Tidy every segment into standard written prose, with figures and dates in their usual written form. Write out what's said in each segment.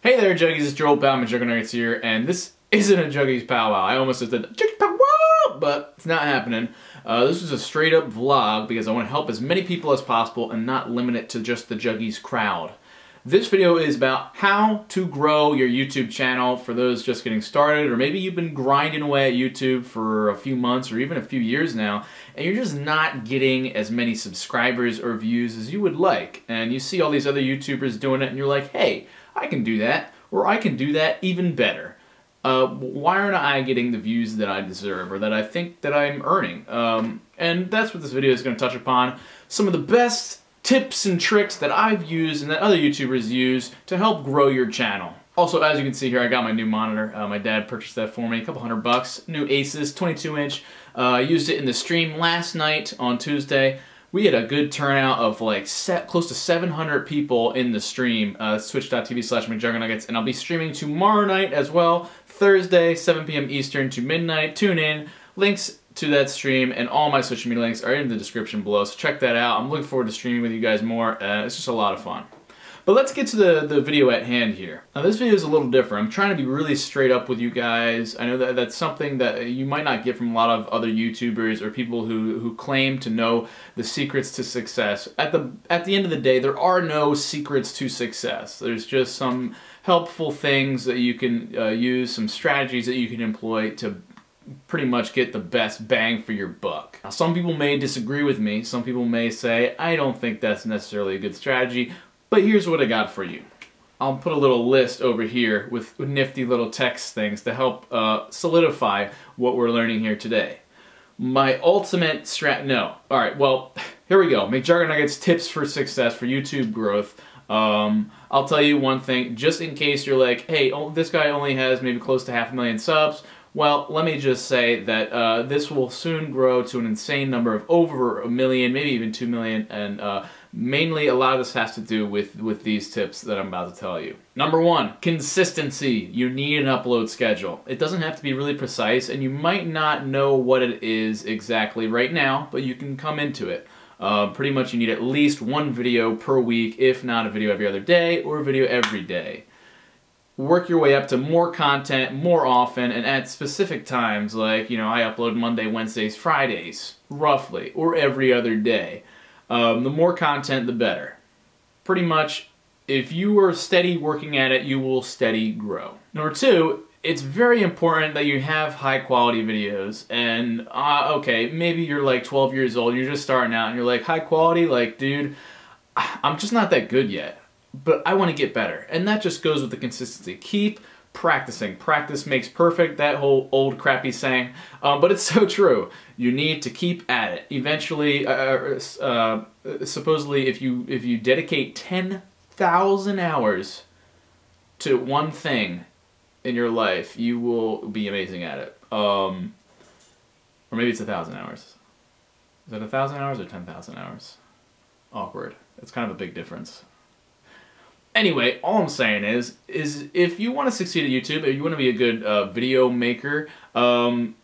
Hey there, Juggies, it's your old pal, McJuggernuggets here, and this isn't a Juggies powwow. I almost said Juggies powwow, but it's not happening. This is a straight up vlog because I want to help as many people as possible and not limit it to just the Juggies crowd. This video is about how to grow your YouTube channel for those just getting started, or maybe you've been grinding away at YouTube for a few months or even a few years now, and you're just not getting as many subscribers or views as you would like. And you see all these other YouTubers doing it and you're like, hey, I can do that, or I can do that even better. Why aren't I getting the views that I deserve, or that I think that I'm earning? And that's what this video is going to touch upon. Some of the best tips and tricks that I've used and that other YouTubers use to help grow your channel. Also, as you can see here, I got my new monitor. My dad purchased that for me, a couple $100. New Asus, 22-inch. I used it in the stream last night on Tuesday. We had a good turnout of like close to 700 people in the stream. Twitch.tv/McJuggernuggets, and I'll be streaming tomorrow night as well, Thursday, 7 p.m. Eastern to midnight. Tune in. Links to that stream and all my social media links are in the description below, so check that out. I'm looking forward to streaming with you guys more. It's just a lot of fun. But let's get to the video at hand here. Now this video is a little different. I'm trying to be really straight up with you guys. I know that that's something that you might not get from a lot of other YouTubers or people who claim to know the secrets to success. At the end of the day, there are no secrets to success. There's just some helpful things that you can use, some strategies that you can employ to pretty much get the best bang for your buck. Now, some people may disagree with me. Some people may say, I don't think that's necessarily a good strategy. But here's what I got for you. I'll put a little list over here with nifty little text things to help solidify what we're learning here today. My ultimate Alright, well, here we go. McJuggernuggets tips for success for YouTube growth. I'll tell you one thing, just in case you're like, hey, this guy only has maybe close to 500,000 subs. Well, let me just say that this will soon grow to an insane number of over 1 million, maybe even 2 million, and mainly a lot of this has to do with these tips that I'm about to tell you. Number one, consistency. You need an upload schedule. It doesn't have to be really precise, and you might not know what it is exactly right now, but you can come into it. Pretty much you need at least one video per week, if not a video every other day, or a video every day. Work your way up to more content more often and at specific times, like, you know, I upload Monday, Wednesdays, Fridays, roughly, or every other day. The more content, the better. Pretty much, if you are steady working at it, you will steady grow. Number two, it's very important that you have high quality videos. And, okay, maybe you're like 12 years old, and you're just starting out, and you're like, high quality? Like, dude, I'm just not that good yet. But I want to get better, and that just goes with the consistency. Keep practicing. Practice makes perfect, that whole old crappy saying, but it's so true. You need to keep at it. Eventually, supposedly, if you dedicate 10,000 hours to one thing in your life, you will be amazing at it. Or maybe it's 1,000 hours. Is it 1,000 hours or 10,000 hours? Awkward. It's kind of a big difference. Anyway, all I'm saying is if you want to succeed at YouTube, if you want to be a good video maker,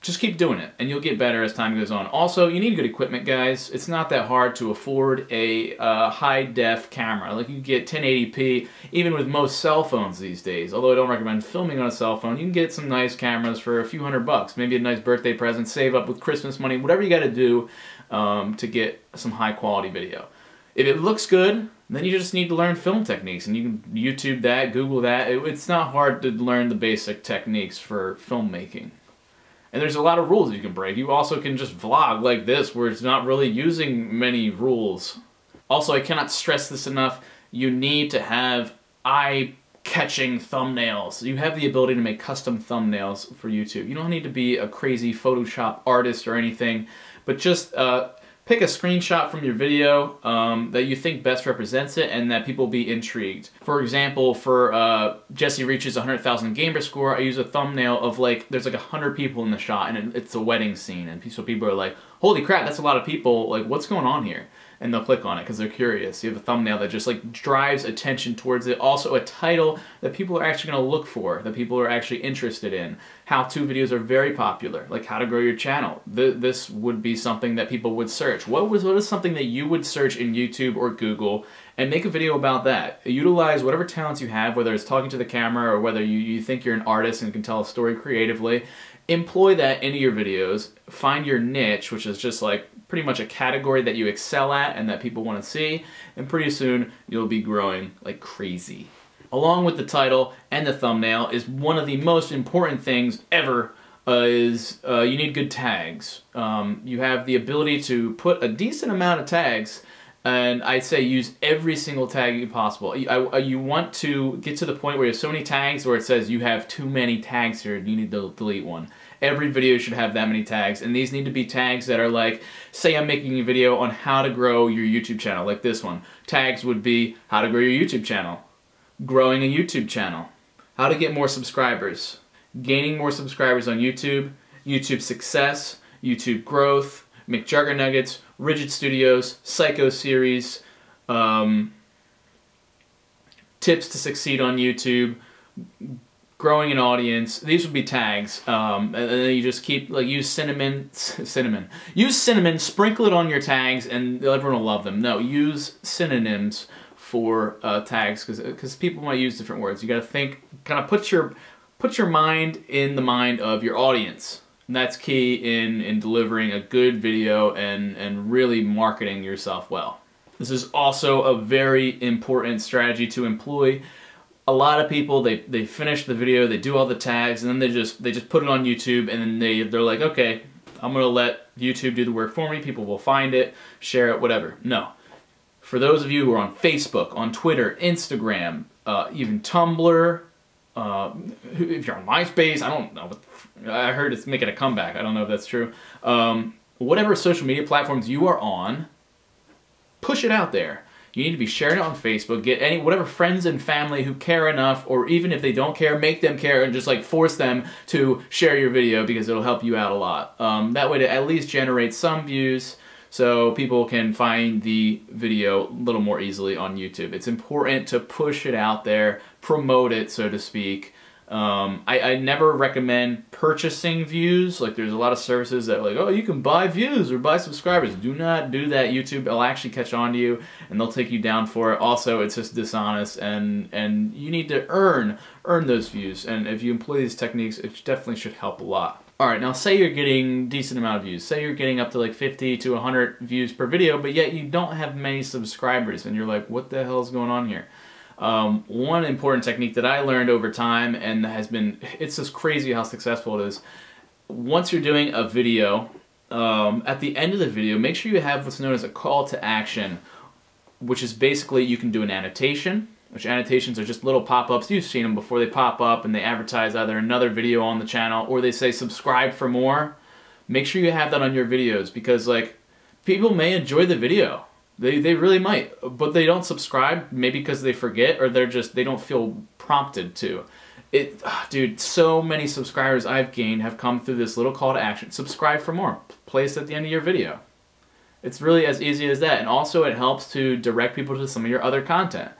just keep doing it, and you'll get better as time goes on. Also, you need good equipment, guys. It's not that hard to afford a high-def camera. Like, you get 1080p, even with most cell phones these days. Although I don't recommend filming on a cell phone, you can get some nice cameras for a few $100. Maybe a nice birthday present, save up with Christmas money, whatever you got to do to get some high-quality video. If it looks good, then you just need to learn film techniques, and you can YouTube that, Google that. It's not hard to learn the basic techniques for filmmaking. And there's a lot of rules you can break. You also can just vlog like this, where it's not really using many rules. Also, I cannot stress this enough, you need to have eye-catching thumbnails. You have the ability to make custom thumbnails for YouTube. You don't need to be a crazy Photoshop artist or anything, but just pick a screenshot from your video that you think best represents it and that people will be intrigued. For example, for Jesse reaches 100,000 gamer score, I use a thumbnail of like, there's like 100 people in the shot and it's a wedding scene, and so people are like, holy crap, that's a lot of people, like what's going on here? and they'll click on it because they're curious. You have a thumbnail that just like drives attention towards it. Also a title that people are actually going to look for, that people are actually interested in. How-to videos are very popular, like how to grow your channel. This would be something that people would search. What is something that you would search in YouTube or Google, and make a video about that. Utilize whatever talents you have, whether it's talking to the camera or whether you think you're an artist and can tell a story creatively. Employ that into your videos. Find your niche, which is just like pretty much a category that you excel at and that people want to see, and pretty soon you'll be growing like crazy. Along with the title and the thumbnail is one of the most important things ever. You need good tags. You have the ability to put a decent amount of tags, and I'd say use every single tag possible. You want to get to the point where you have so many tags where it says you have too many tags here, you need to delete one. Every video should have that many tags, and these need to be tags that are like, say I'm making a video on how to grow your YouTube channel, like this one. Tags would be how to grow your YouTube channel, growing a YouTube channel, how to get more subscribers, gaining more subscribers on YouTube, YouTube success, YouTube growth, McJuggernuggets, Rigid Studios, Psycho series, tips to succeed on YouTube, growing an audience. These would be tags, and then you just keep, like, use cinnamon, sprinkle it on your tags, and everyone will love them. No, use synonyms for tags, because people might use different words. You got to think, kind of put your mind in the mind of your audience. And that's key in delivering a good video and really marketing yourself well. This is also a very important strategy to employ. A lot of people, they finish the video, they do all the tags, and then they just put it on YouTube, and then they're like, okay, I'm gonna let YouTube do the work for me. People will find it, share it, whatever. No. For those of you who are on Facebook, on Twitter, Instagram, even Tumblr, if you're on MySpace, I don't know. I heard it's making a comeback. I don't know if that's true. Whatever social media platforms you are on, push it out there. You need to be sharing it on Facebook. Get whatever friends and family who care enough, or even if they don't care, make them care and just like force them to share your video, because it'll help you out a lot. That way to at least generate some views, so people can find the video a little more easily on YouTube. It's important to push it out there, promote it, so to speak. I never recommend purchasing views. Like, there's a lot of services that are like, oh, you can buy views or buy subscribers. Do not do that. YouTube will actually catch on to you, and they'll take you down for it. Also, it's just dishonest, and you need to earn those views. And if you employ these techniques, it definitely should help a lot. Alright, now say you're getting decent amount of views. Say you're getting up to like 50 to 100 views per video, but yet you don't have many subscribers, and you're like, what the hell is going on here? One important technique that I learned over time, and it's just crazy how successful it is. Once you're doing a video, at the end of the video, make sure you have what's known as a call to action, which is basically you can do an annotation, which annotations are just little pop-ups. You've seen them before. They pop up and they advertise either another video on the channel, or they say subscribe for more. Make sure you have that on your videos, because like, people may enjoy the video. They really might, but they don't subscribe, maybe because they forget, or they don't feel prompted to. Dude, so many subscribers I've gained have come through this little call to action. Subscribe for more. Place at the end of your video. It's really as easy as that. And also it helps to direct people to some of your other content.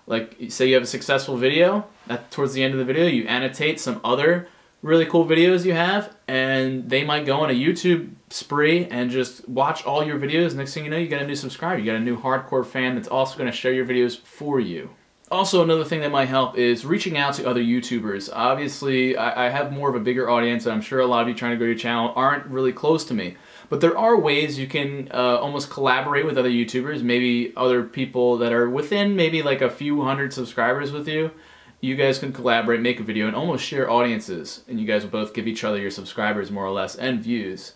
Like, say you have a successful video, towards the end of the video you annotate some other really cool videos you have, and they might go on a YouTube spree and just watch all your videos. Next thing you know, you got a new subscriber. You got a new hardcore fan that's also going to share your videos for you. Also, another thing that might help is reaching out to other YouTubers. Obviously, I have more of a bigger audience, and I'm sure a lot of you trying to grow your channel aren't really close to me. But there are ways you can almost collaborate with other YouTubers, maybe other people that are within maybe like a few hundred subscribers with you. You guys can collaborate, make a video, and almost share audiences. And you guys will both give each other your subscribers, more or less, and views.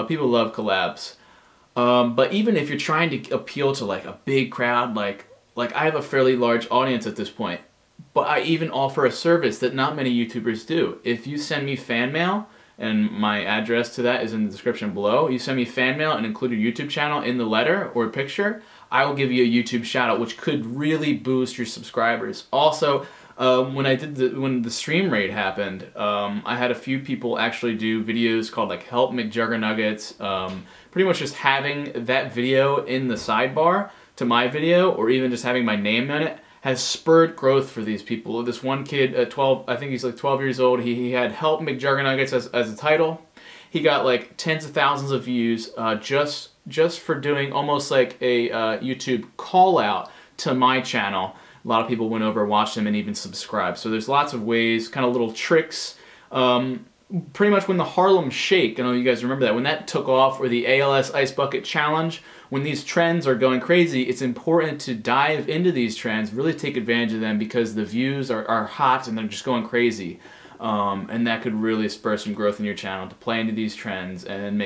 People love collabs. But even if you're trying to appeal to like a big crowd, like I have a fairly large audience at this point, but I even offer a service that not many YouTubers do. If you send me fan mail, and my address to that is in the description below, you send me fan mail and include your YouTube channel in the letter or picture, I will give you a YouTube shout out, which could really boost your subscribers. Also, when the stream raid happened, I had a few people actually do videos called like Help McJuggernuggets, pretty much just having that video in the sidebar to my video, or even just having my name in it, has spurred growth for these people. This one kid at 12, I think he's like 12 years old, he had Help McJuggernuggets as a title. He got like tens of thousands of views just for doing almost like a YouTube call out to my channel. A lot of people went over, watched him, and even subscribed. So there's lots of ways, kind of little tricks. Pretty much when the Harlem Shake, I know you guys remember that, when that took off, or the ALS Ice Bucket Challenge, when these trends are going crazy, it's important to dive into these trends, really take advantage of them, because the views are hot and they're just going crazy. And that could really spur some growth in your channel to play into these trends and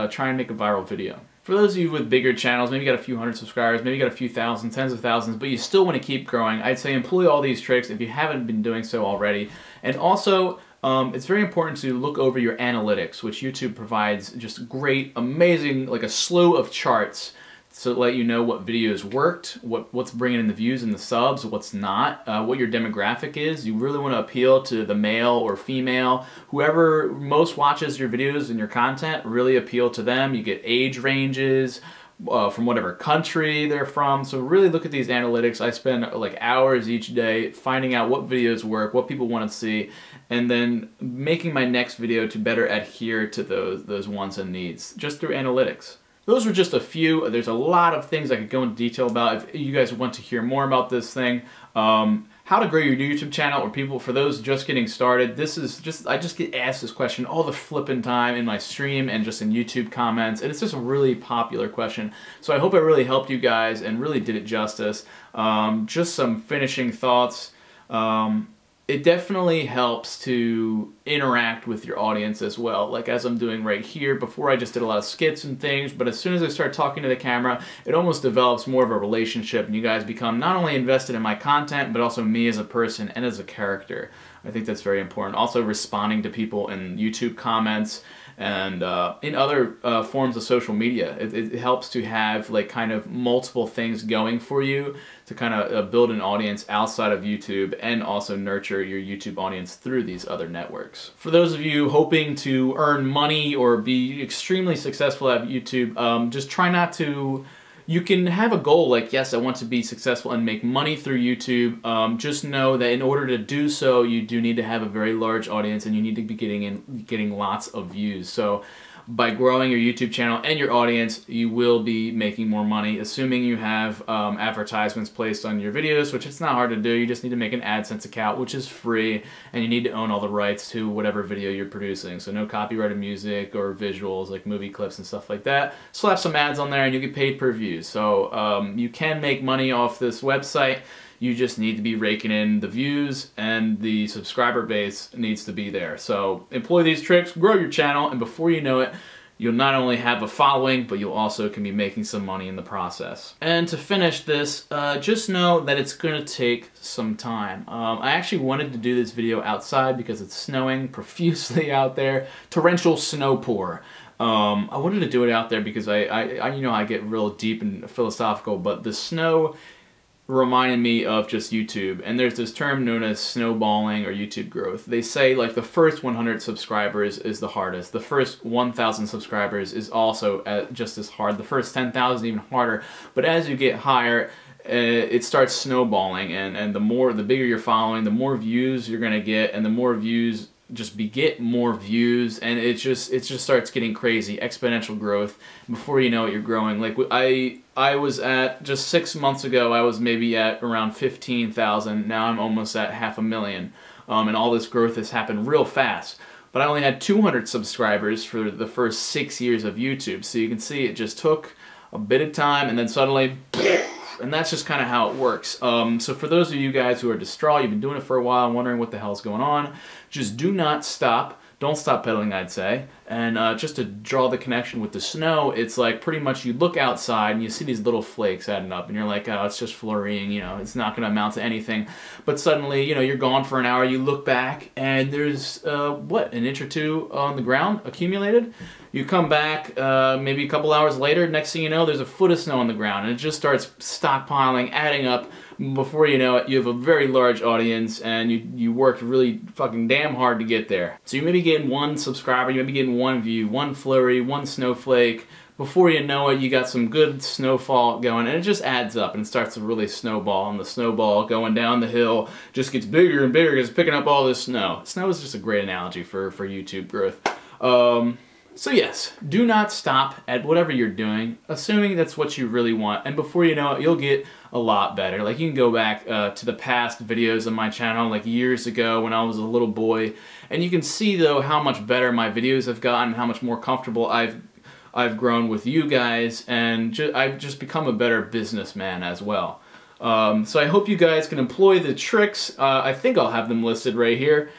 try and make a viral video. For those of you with bigger channels, maybe you got a few hundred subscribers, maybe you got a few thousand, tens of thousands, but you still want to keep growing, I'd say employ all these tricks if you haven't been doing so already. And also, it's very important to look over your analytics, which YouTube provides just great, amazing, like a slew of charts to let you know what videos worked, what's bringing in the views and the subs, what's not, what your demographic is. You really want to appeal to the male or female. Whoever most watches your videos and your content, really appeal to them. You get age ranges, from whatever country they're from. So really look at these analytics. I spend like hours each day finding out what videos work, what people want to see, and then making my next video to better adhere to those wants and needs, just through analytics. Those were just a few. There's a lot of things I could go into detail about if you guys want to hear more about this thing. How to grow your YouTube channel, or people, for those just getting started. I just get asked this question all the flipping time in my stream and just in YouTube comments, and it's just a really popular question. So I hope I really helped you guys and really did it justice. Just some finishing thoughts. It definitely helps to interact with your audience as well, like as I'm doing right here. Before I just did a lot of skits and things, but as soon as I start talking to the camera, it almost develops more of a relationship, and you guys become not only invested in my content, but also me as a person and as a character. I think that's very important. Also responding to people in YouTube comments and in other forms of social media. It helps to have like kind of multiple things going for you to kind of build an audience outside of YouTube, and also nurture your YouTube audience through these other networks. For those of you hoping to earn money or be extremely successful at YouTube, just try not to. You can have a goal like, yes, I want to be successful and make money through YouTube. Just know that in order to do so, you do need to have a very large audience, and you need to be getting lots of views. So by growing your YouTube channel and your audience, you will be making more money, assuming you have advertisements placed on your videos, which it's not hard to do. You just need to make an Adsense account, which is free, and you need to own all the rights to whatever video you're producing. So no copyrighted music or visuals like movie clips and stuff like that. Slap some ads on there and you get paid per view. So you can make money off this website. You just need to be raking in the views, and the subscriber base needs to be there. So employ these tricks, grow your channel, and before you know it, you'll not only have a following, but you'll also can be making some money in the process. And to finish this, just know that it's going to take some time. I actually wanted to do this video outside because it's snowing profusely out there. Torrential snow pour. I wanted to do it out there because I you know, I get real deep and philosophical, but the snow reminded me of just YouTube, and there's this term known as snowballing or YouTube growth. They say like the first 100 subscribers is the hardest. The first 1,000 subscribers is also just as hard. The first 10,000 even harder. But as you get higher, it starts snowballing, and the bigger your following, the more views you're gonna get, and the more views just beget more views, and it just starts getting crazy, exponential growth. Before you know it, you're growing. Like I was at, just 6 months ago, I was maybe at around 15,000. Now I'm almost at 500,000, and all this growth has happened real fast. But I only had 200 subscribers for the first 6 years of YouTube, so you can see it just took a bit of time, and then suddenly, and that's just kind of how it works. So for those of you guys who are distraught, you've been doing it for a while and wondering what the hell's going on, just do not stop. Don't stop pedaling, I'd say. And just to draw the connection with the snow, it's like pretty much you look outside and you see these little flakes adding up, and you're like, oh, it's just flurrying, you know, it's not going to amount to anything. But suddenly, you know, you're gone for an hour, you look back, and there's, what, an inch or two on the ground accumulated? You come back maybe a couple hours later, next thing you know, there's a foot of snow on the ground, and it just starts stockpiling, adding up. Before you know it, you have a very large audience and you worked really fucking damn hard to get there. So you may be getting one subscriber, you may be getting one view, one flurry, one snowflake. Before you know it, you got some good snowfall going, and it just adds up and starts to really snowball, and the snowball going down the hill just gets bigger and bigger because it's picking up all this snow. Snow is just a great analogy for YouTube growth. So yes, do not stop at whatever you're doing, assuming that's what you really want, and before you know it, you'll get a lot better. Like, you can go back to the past videos on my channel, like years ago when I was a little boy, and you can see though how much better my videos have gotten, how much more comfortable I've grown with you guys, and I've just become a better businessman as well. So I hope you guys can employ the tricks. I think I'll have them listed right here.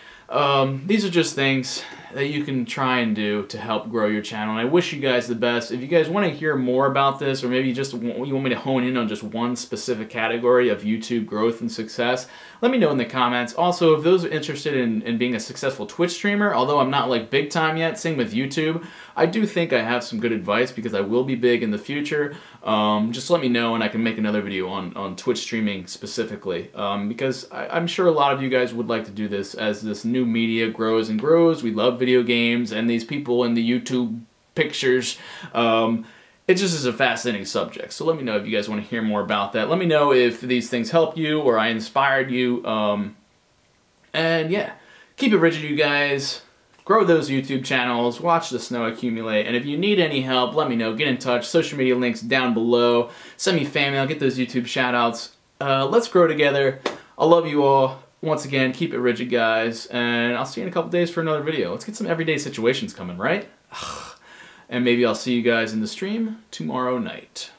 These are just things that you can try and do to help grow your channel, and I wish you guys the best. If you guys want to hear more about this, or maybe just you want me to hone in on just one specific category of YouTube growth and success, let me know in the comments. Also, if those are interested in being a successful Twitch streamer, although I'm not like big time yet, same with YouTube, I do think I have some good advice because I will be big in the future. Just let me know and I can make another video on Twitch streaming specifically, because I'm sure a lot of you guys would like to do this as this new media grows and grows. We love video games and these people in the YouTube pictures. It just is a fascinating subject. So let me know if you guys want to hear more about that. Let me know if these things help you or I inspired you. And yeah, keep it rigid, you guys. Grow those YouTube channels, watch the snow accumulate, and if you need any help, let me know. Get in touch. Social media links down below. Send me fan mail, get those YouTube shoutouts. Let's grow together. I love you all. Once again, keep it rigid, guys, and I'll see you in a couple days for another video. Let's get some everyday situations coming, right? And maybe I'll see you guys in the stream tomorrow night.